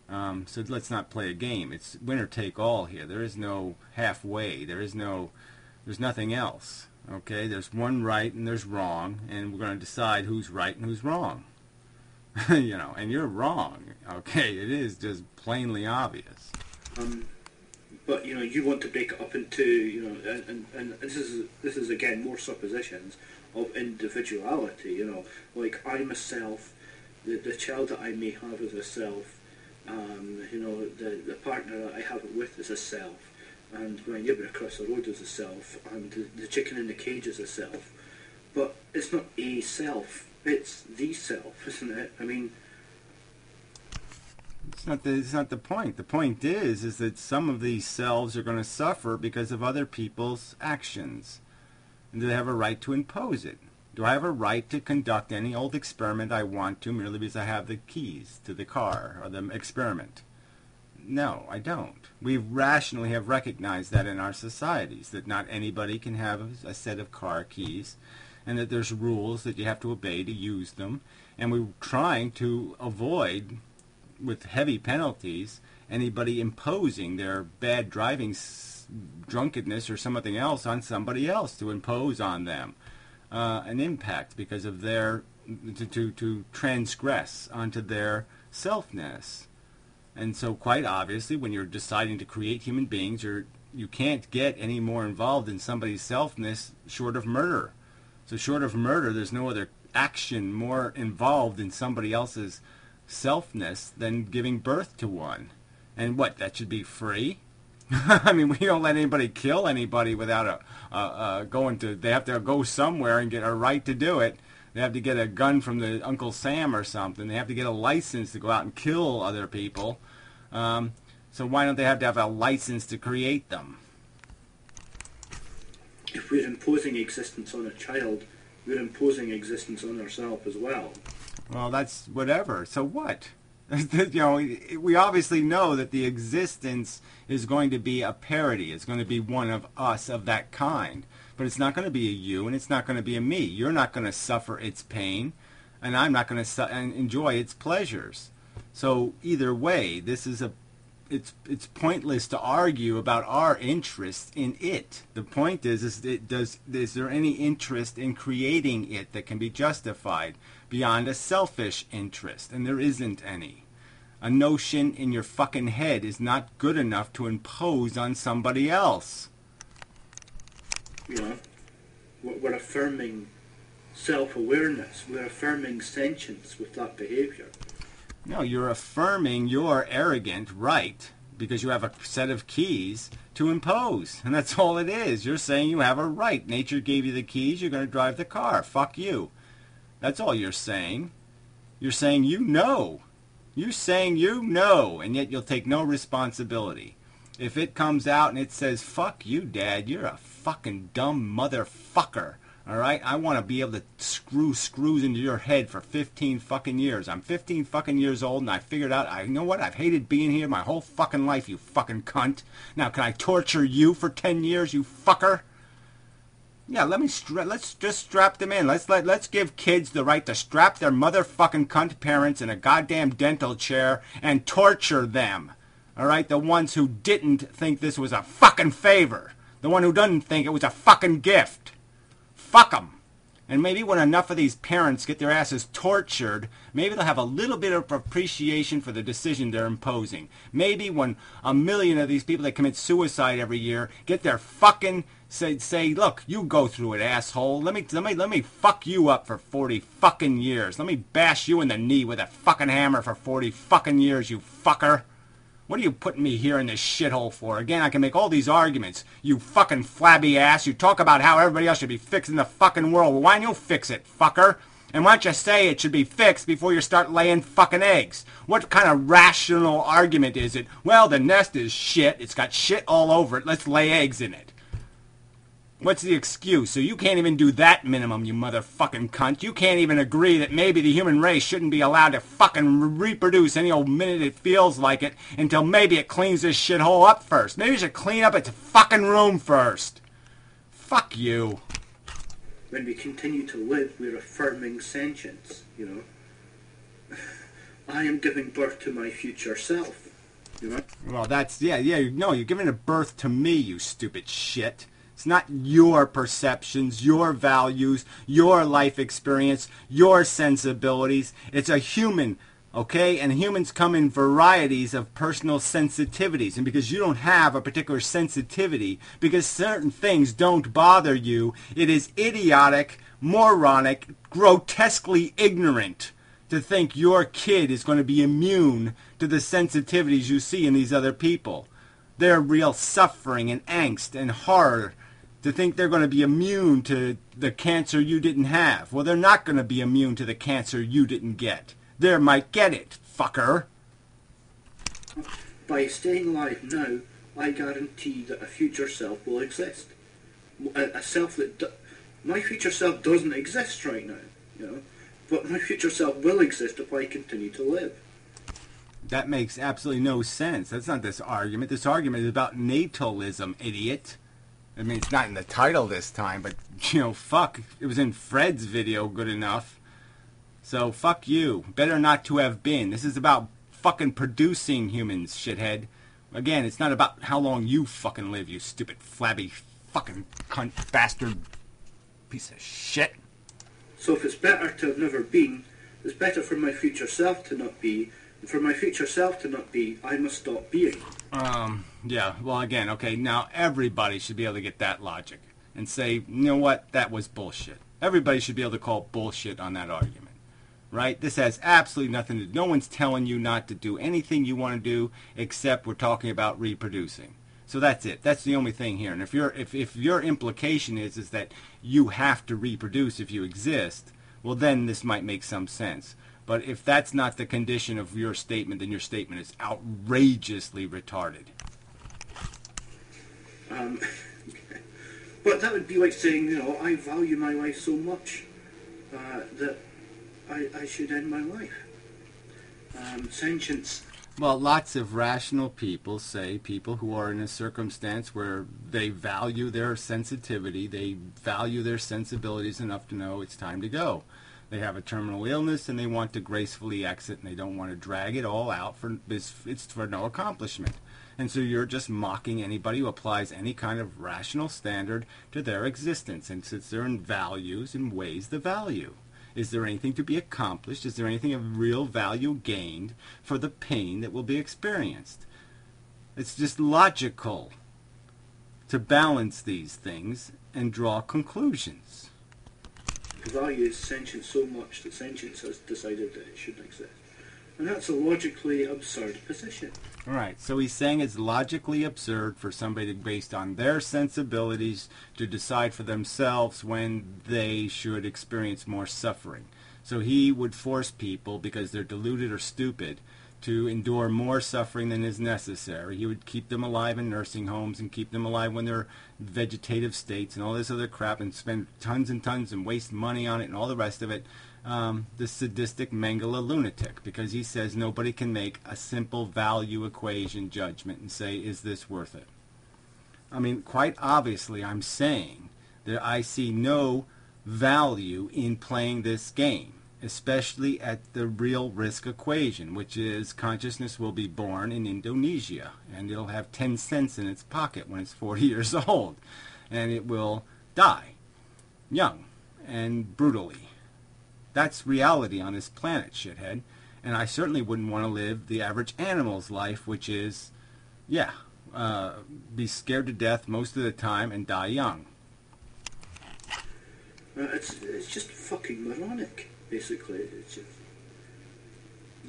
Speaker 1: So let's not play a game. It's winner take all here. There is no halfway. There's nothing else. Okay, there's one right and there's wrong, and we're going to decide who's right and who's wrong. You know, and you're wrong. Okay, it is just plainly obvious.
Speaker 2: But you know, you want to break it up into, you know, and this is again more suppositions of individuality. You know, like I'm a self, the child that I may have is a self. You know, the partner that I have it with is a self, and my neighbour across the road is a self, and the chicken in the cage is a self. But it's not a self; it's the self, isn't it? I mean.
Speaker 1: It's not the point. The point is that some of these selves are going to suffer because of other people's actions. And do they have a right to impose it? Do I have a right to conduct any old experiment I want to merely because I have the keys to the car or the experiment? No, I don't. We rationally have recognized that in our societies, that not anybody can have a set of car keys, and that there's rules that you have to obey to use them. And we're trying to avoid, with heavy penalties, anybody imposing their bad driving, drunkenness, or something else on somebody else, to impose on them an impact because of their to transgress onto their selfness. And so, quite obviously, when you're deciding to create human beings, you can't get any more involved in somebody's selfness short of murder. So, short of murder, there's no other action more involved in somebody else's selfness than giving birth to one. And what, that should be free? I mean, we don't let anybody kill anybody without they have to go somewhere and get a right to do it. They have to get a gun from the Uncle Sam or something. They have to get a license to go out and kill other people. So why don't they have to have a license to create them?
Speaker 2: If we're imposing existence on a child, we're imposing existence on ourselves as well.
Speaker 1: Well, that's whatever. So what? You know, we obviously know that the existence is going to be a parody. It's going to be one of us of that kind. But it's not going to be a you, and it's not going to be a me. You're not going to suffer its pain, and I'm not going to enjoy its pleasures. So either way, it's pointless to argue about our interest in it. The point is there any interest in creating it that can be justified beyond a selfish interest? And there isn't any. A notion in your fucking head is not good enough to impose on somebody else.
Speaker 2: You know, we're affirming self-awareness. We're affirming sentience with that behaviour.
Speaker 1: No, you're affirming your arrogant right because you have a set of keys to impose. And that's all it is. You're saying you have a right. Nature gave you the keys. You're going to drive the car. Fuck you. That's all you're saying. You're saying you know. You're saying you know, and yet you'll take no responsibility. If it comes out and it says, fuck you, Dad, you're a fucking dumb motherfucker. All right? I want to be able to screw screws into your head for 15 fucking years. I'm 15 fucking years old, and I figured out, you know what? I've hated being here my whole fucking life, you fucking cunt. Now, can I torture you for 10 years, you fucker? Yeah, let's just strap them in. Let's give kids the right to strap their motherfucking cunt parents in a goddamn dental chair and torture them. All right? The ones who didn't think this was a fucking favor. The one who doesn't think it was a fucking gift. Fuck them. And maybe when enough of these parents get their asses tortured, maybe they'll have a little bit of appreciation for the decision they're imposing. Maybe when 1 million of these people that commit suicide every year get their fucking say, look, you go through it, asshole. Let me fuck you up for 40 fucking years. Let me bash you in the knee with a fucking hammer for 40 fucking years, you fucker. What are you putting me here in this shithole for? Again, I can make all these arguments. You fucking flabby ass. You talk about how everybody else should be fixing the fucking world. Well, why don't you fix it, fucker? And why don't you say it should be fixed before you start laying fucking eggs? What kind of rational argument is it? Well, the nest is shit. It's got shit all over it. Let's lay eggs in it. What's the excuse? So you can't even do that minimum, you motherfucking cunt. You can't even agree that maybe the human race shouldn't be allowed to fucking reproduce any old minute it feels like it until maybe it cleans this shithole up first. Maybe it should clean up its fucking room first. Fuck you.
Speaker 2: When we continue to live, we're affirming sentience, you know. I am giving birth to my future self, you know.
Speaker 1: Well, that's, no, you're giving a birth to me, you stupid shit. It's not your perceptions, your values, your life experience, your sensibilities. It's a human, okay? And humans come in varieties of personal sensitivities. And because you don't have a particular sensitivity, because certain things don't bother you, it is idiotic, moronic, grotesquely ignorant to think your kid is going to be immune to the sensitivities you see in these other people. Their real suffering and angst and horror, to think they're going to be immune to the cancer you didn't have. Well, they're not going to be immune to the cancer you didn't get. They might get it, fucker.
Speaker 2: By staying alive now, I guarantee that a future self will exist. A self that... My future self doesn't exist right now, you know. But my future self will exist if I continue to live.
Speaker 1: That makes absolutely no sense. That's not this argument. This argument is about natalism, idiot. I mean, it's not in the title this time, but, you know, fuck. It was in Fred's video good enough. So, fuck you. Better not to have been. This is about fucking producing humans, shithead. Again, it's not about how long you fucking live, you stupid, flabby, fucking cunt bastard piece of shit.
Speaker 2: So if it's better to have never been, it's better for my future self to not be. And for my future self to not be, I must stop being.
Speaker 1: Yeah, well, again, okay, now everybody should be able to get that logic and say, you know what, that was bullshit. Everybody should be able to call bullshit on that argument, right? This has absolutely nothing to do. No one's telling you not to do anything you want to do except we're talking about reproducing. So that's it. That's the only thing here. And if your implication is that you have to reproduce if you exist, well, then this might make some sense. But if that's not the condition of your statement, then your statement is outrageously retarded.
Speaker 2: But that would be like saying, you know, I value my life so much that I should end my life. Sentience.
Speaker 1: Well, lots of rational people say people who are in a circumstance where they value their sensitivity, they value their sensibilities enough to know it's time to go. They have a terminal illness and they want to gracefully exit and they don't want to drag it all out it's for no accomplishment. And so you're just mocking anybody who applies any kind of rational standard to their existence and sits there and values and weighs the value. Is there anything to be accomplished? Is there anything of real value gained for the pain that will be experienced? It's just logical to balance these things and draw conclusions.
Speaker 2: Values sentience so much that sentience has decided that it shouldn't exist. And that's a logically absurd position.
Speaker 1: Right, so he's saying it's logically absurd for somebody based on their sensibilities to decide for themselves when they should experience more suffering. So he would force people, because they're deluded or stupid, to endure more suffering than is necessary. He would keep them alive in nursing homes and keep them alive when they're vegetative states and all this other crap and spend tons and tons and waste money on it and all the rest of it. The sadistic Mengele lunatic, because he says nobody can make a simple value equation judgment and say, is this worth it? I mean, quite obviously I'm saying that I see no value in playing this game, especially at the real risk equation, which is consciousness will be born in Indonesia, and it'll have 10 cents in its pocket when it's 40 years old, and it will die young and brutally. That's reality on this planet, shithead. And I certainly wouldn't want to live the average animal's life, which is, be scared to death most of the time and die young.
Speaker 2: It's just fucking moronic, basically. It's just...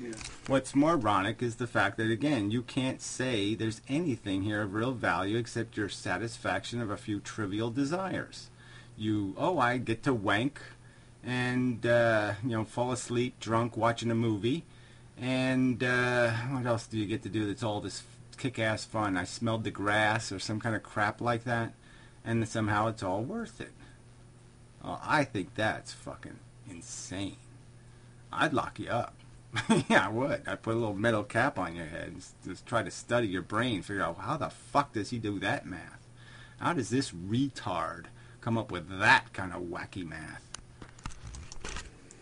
Speaker 2: Yeah.
Speaker 1: What's more ironic is the fact that, again, you can't say there's anything here of real value except your satisfaction of a few trivial desires. I get to wank and, fall asleep drunk watching a movie. And what else do you get to do that's all this kick-ass fun? I smelled the grass or some kind of crap like that. And somehow it's all worth it. Well, I think that's fucking insane. I'd lock you up. Yeah, I would. I'd put a little metal cap on your head and just try to study your brain, figure out how the fuck does he do that math? How does this retard come up with that kind of wacky math?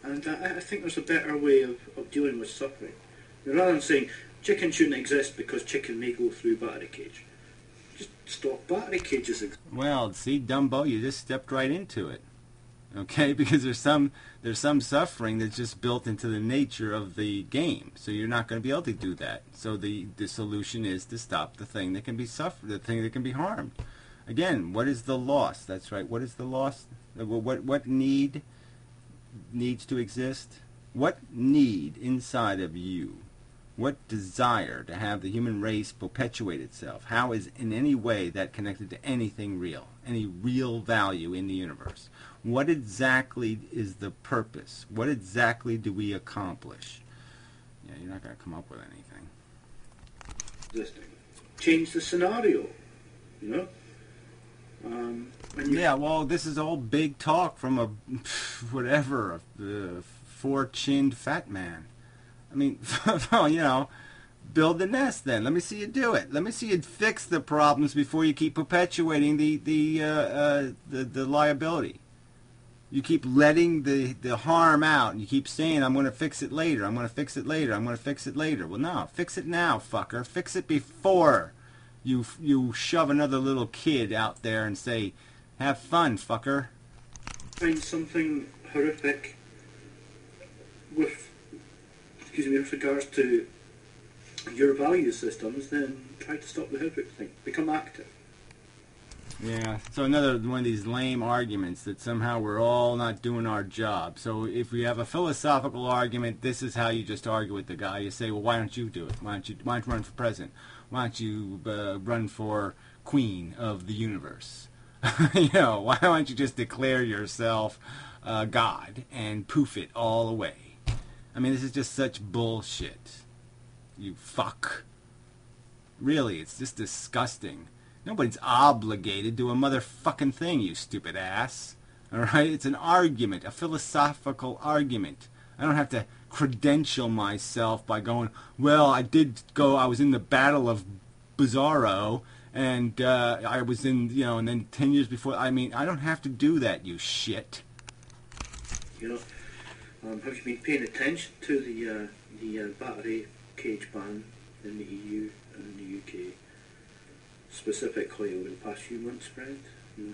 Speaker 2: And I think there's a better way of dealing with suffering. Rather than saying chicken shouldn't exist because chicken may go through battery cage, just stop battery cages.
Speaker 1: Well, see, Dumbo, you just stepped right into it. Okay, because there's some suffering that's just built into the nature of the game, so you're not going to be able to do that. So the solution is to stop the thing that can be the thing that can be harmed. Again, what is the loss? That's right. What is the loss? What need needs to exist? What need inside of you? What desire to have the human race perpetuate itself? How is in any way that connected to anything real? Any real value in the universe? What exactly is the purpose? What exactly do we accomplish? Yeah, you're not going to come up with anything.
Speaker 2: Existing. Change the scenario,
Speaker 1: Yeah, well, this is all big talk from a four-chinned fat man. I mean, build the nest then. Let me see you do it. Let me see you fix the problems before you keep perpetuating the liability. You keep letting the harm out, and you keep saying, I'm going to fix it later, I'm going to fix it later, I'm going to fix it later. Well, no, fix it now, fucker. Fix it before you shove another little kid out there and say, have fun, fucker.
Speaker 2: Find something horrific with regards to your value systems, then try to stop the horrific thing. Become active.
Speaker 1: Yeah, so another one of these lame arguments that somehow we're all not doing our job. So if we have a philosophical argument, this is how you just argue with the guy. You say, well, why don't you do it? Why don't you run for president? Why don't you run for queen of the universe? Why don't you just declare yourself God and poof it all away? I mean, this is just such bullshit. You fuck. Really, it's just disgusting. Nobody's obligated to a motherfucking thing, you stupid ass. Alright? It's an argument, a philosophical argument. I don't have to credential myself by going, well, I was in the Battle of Bizarro, and I was in, and then 10 years before, I don't have to do that, you shit.
Speaker 2: Have you been paying attention to the battery cage ban in the EU and the UK? Specifically over the past few months, Brent?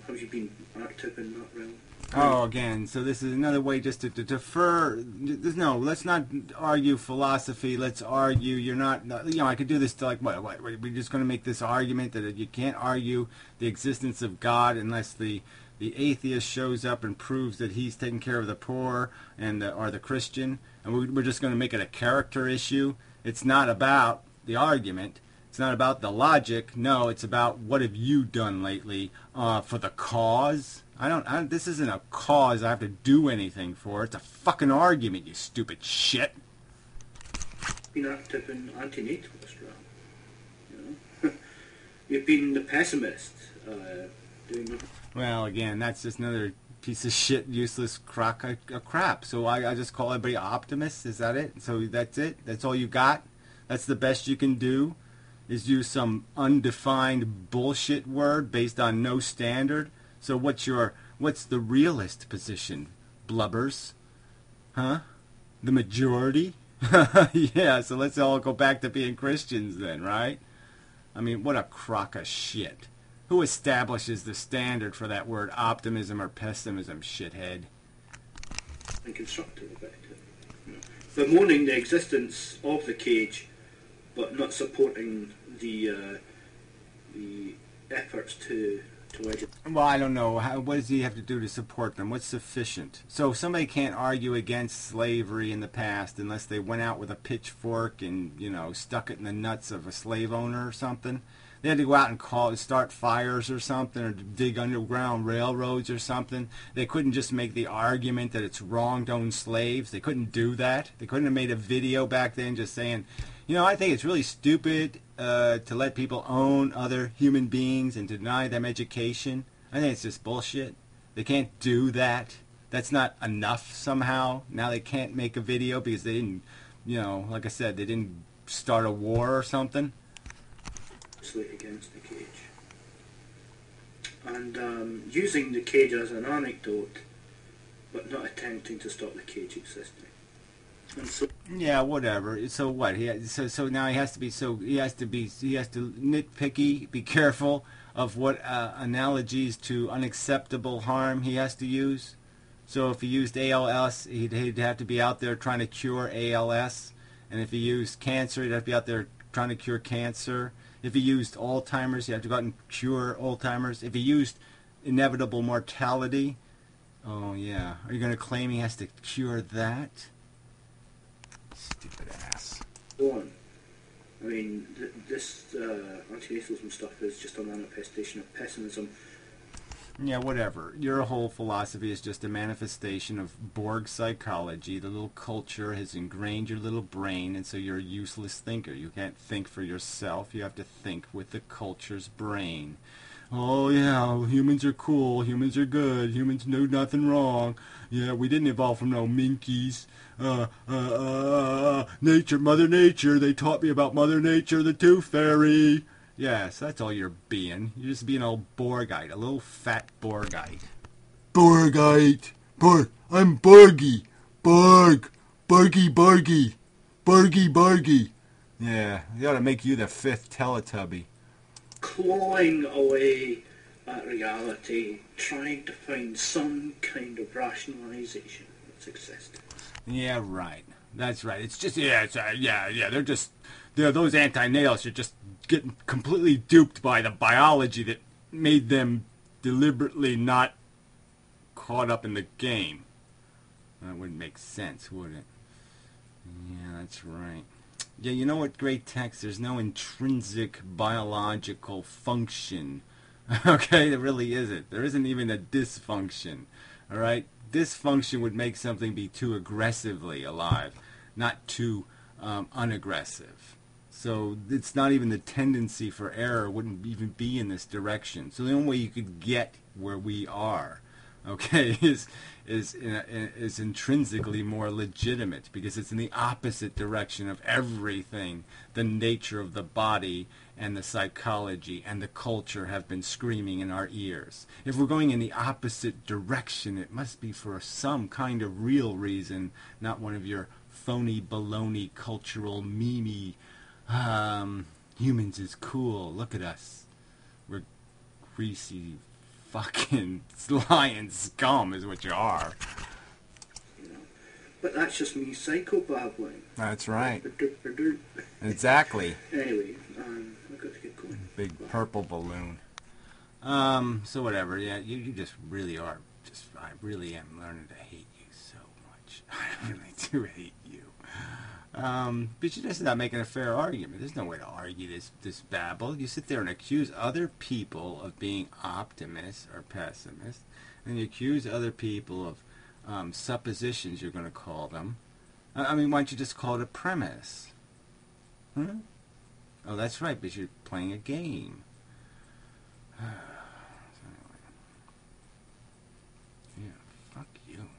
Speaker 2: Have you been active in that realm?
Speaker 1: Oh, again, so this is another way just to defer. No, let's not argue philosophy. Let's argue you're not, I could do this to what? We're just going to make this argument that you can't argue the existence of God unless the atheist shows up and proves that he's taking care of the poor or the Christian, and we're just going to make it a character issue. It's not about the argument. It's not about the logic. No, it's about what have you done lately for the cause. This isn't a cause I have to do anything for. It's a fucking argument, you stupid shit.
Speaker 2: Been active in anti-natalist realm. You've been the pessimist. Doing nothing.
Speaker 1: Well, again, that's just another piece of shit, useless crap. So I just call everybody optimists. Is that it? So that's it? That's all you got? That's the best you can do? Is use some undefined bullshit word based on no standard? So what's the realist position, blubbers? Huh? The majority? Yeah, so let's all go back to being Christians then, right? I mean, what a crock of shit. Who establishes the standard for that word optimism or pessimism, shithead?
Speaker 2: And constructive about it. Bemoaning the existence of the cage, but not supporting the efforts to to legislate.
Speaker 1: Well, I don't know. What does he have to do to support them? What's sufficient? So somebody can't argue against slavery in the past unless they went out with a pitchfork and, stuck it in the nuts of a slave owner or something. They had to go out and start fires or something, or dig underground railroads or something. They couldn't just make the argument that it's wrong to own slaves. They couldn't do that. They couldn't have made a video back then just saying, I think it's really stupid to let people own other human beings and to deny them education. I think it's just bullshit. They can't do that. That's not enough somehow. Now they can't make a video because they didn't, like I said, they didn't start a war or something.
Speaker 2: Against the cage. And using the cage as an anecdote, but not attempting to stop the cage existing. And so,
Speaker 1: yeah, whatever. So what? So now he has to be nitpicky, be careful of what analogies to unacceptable harm he has to use. So if he used ALS, he'd have to be out there trying to cure ALS, and if he used cancer, he'd have to be out there trying to cure cancer. If he used Alzheimer's, he'd have to go out and cure Alzheimer's. If he used inevitable mortality, oh yeah, are you going to claim he has to cure that? Stupid ass.
Speaker 2: Go on. I mean, this antinatalism stuff is just a manifestation of pessimism.
Speaker 1: Yeah, whatever. Your whole philosophy is just a manifestation of Borg psychology. The little culture has ingrained your little brain, and so you're a useless thinker. You can't think for yourself. You have to think with the culture's brain. Oh, yeah, humans are cool. Humans are good. Humans do nothing wrong. Yeah, we didn't evolve from no minkies. Nature, Mother Nature. They taught me about Mother Nature, the Tooth Fairy. Yes, that's all you're being. You're just being an old Borgite, a little fat Borgite. Borgite. I'm Borgy. Borgy. Yeah, they ought to make you the fifth Teletubby.
Speaker 2: Clawing away at reality, trying to find some kind of rationalization of its existence.
Speaker 1: Yeah, right. That's right. It's just, those antinatalists are just getting completely duped by the biology that made them deliberately not caught up in the game. That wouldn't make sense, would it? Yeah, that's right. Yeah, you know what, Great Text? There's no intrinsic biological function. Okay, there really isn't. There isn't even a dysfunction. All right? Dysfunction would make something be too aggressively alive, not too unaggressive. So it's not even the tendency for error wouldn't even be in this direction. So the only way you could get where we are, okay, is intrinsically more legitimate because it's in the opposite direction of everything the nature of the body and the psychology and the culture have been screaming in our ears. If we're going in the opposite direction, it must be for some kind of real reason, not one of your phony baloney cultural meme. Humans is cool. Look at us. We're greasy fucking lion scum is what you are.
Speaker 2: But that's just me psychobabbling.
Speaker 1: That's right. Exactly.
Speaker 2: Anyway, I've got to get going.
Speaker 1: Big purple balloon. So whatever, yeah, you just really are, I really am learning to hate you so much. I really do hate you. But you're just not making a fair argument. There's no way to argue this babble. You sit there and accuse other people of being optimists or pessimists, and you accuse other people of suppositions, you're going to call them. I mean, why don't you just call it a premise? Oh, that's right, because you're playing a game. So anyway. Yeah, fuck you. Really,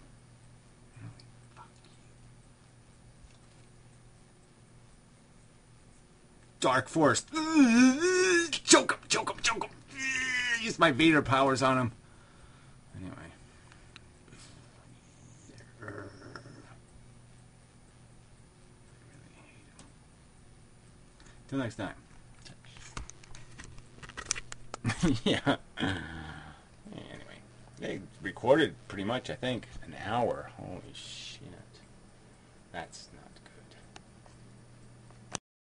Speaker 1: fuck you. Dark Force. Choke him. Use my Vader powers on him. Anyway. Till next time. Yeah. Anyway. They recorded pretty much, I think, an hour. Holy shit. That's not